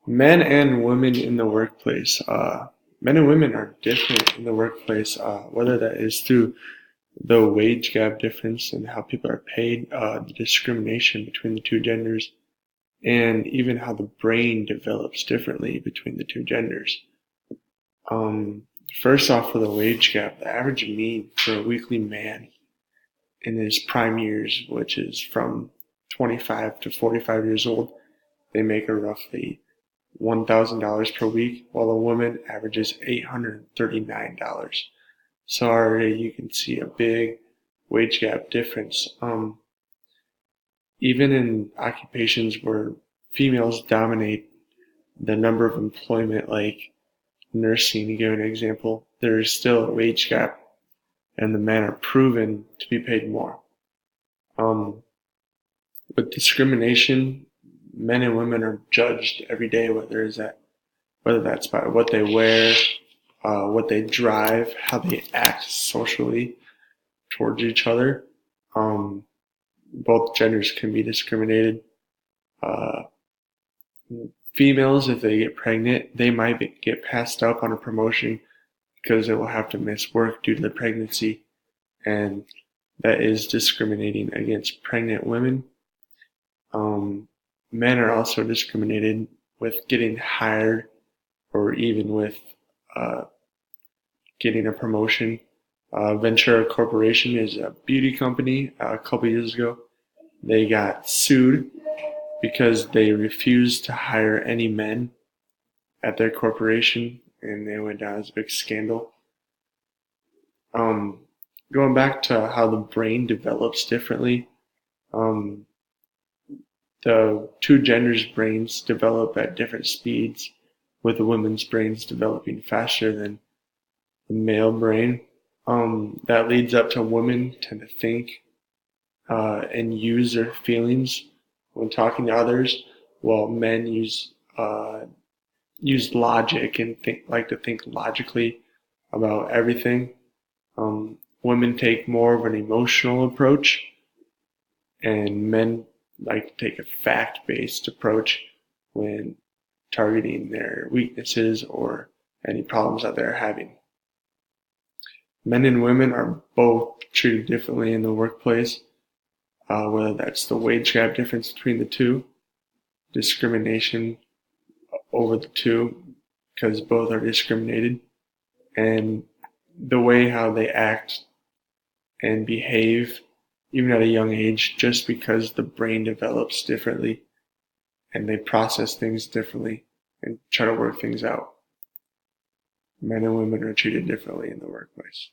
Men and women in the workplace. Men and women are different in the workplace, whether that is through the wage gap difference and how people are paid, the discrimination between the two genders, and even how the brain develops differently between the two genders. Um, First off, for the wage gap, the average mean for a weekly man in his prime years, which is from 25 to 45 years old, they make a roughly $1,000 per week, while a woman averages $839. So already you can see a big wage gap difference. Even in occupations where females dominate the number of employment, like nursing, to give an example, there is still a wage gap, and the men are proven to be paid more. Um, with discrimination, men and women are judged every day, whether that's by what they wear, what they drive, how they act socially towards each other. Um, both genders can be discriminated. Uh, Females, if they get pregnant, they might get passed up on a promotion because they will have to miss work due to the pregnancy, and that is discriminating against pregnant women. Um, Men are also discriminated with getting hired or even with uh, getting a promotion. Ventura Corporation is a beauty company. A couple years ago, they got sued because they refused to hire any men at their corporation, and they went down as a big scandal. Um, Going back to how the brain develops differently, um, the two genders' brains develop at different speeds, with the women's brains developing faster than the male brain. That leads up to women tend to think and use their feelings when talking to others, while men use logic and like to think logically about everything. Women take more of an emotional approach, and men like to take a fact-based approach when targeting their weaknesses or any problems that they're having. Men and women are both treated differently in the workplace, whether that's the wage gap difference between the two, discrimination over the two, because both are discriminated, and the way how they act and behave, even at a young age, just because the brain develops differently and they process things differently and try to work things out. Men and women are treated differently in the workplace.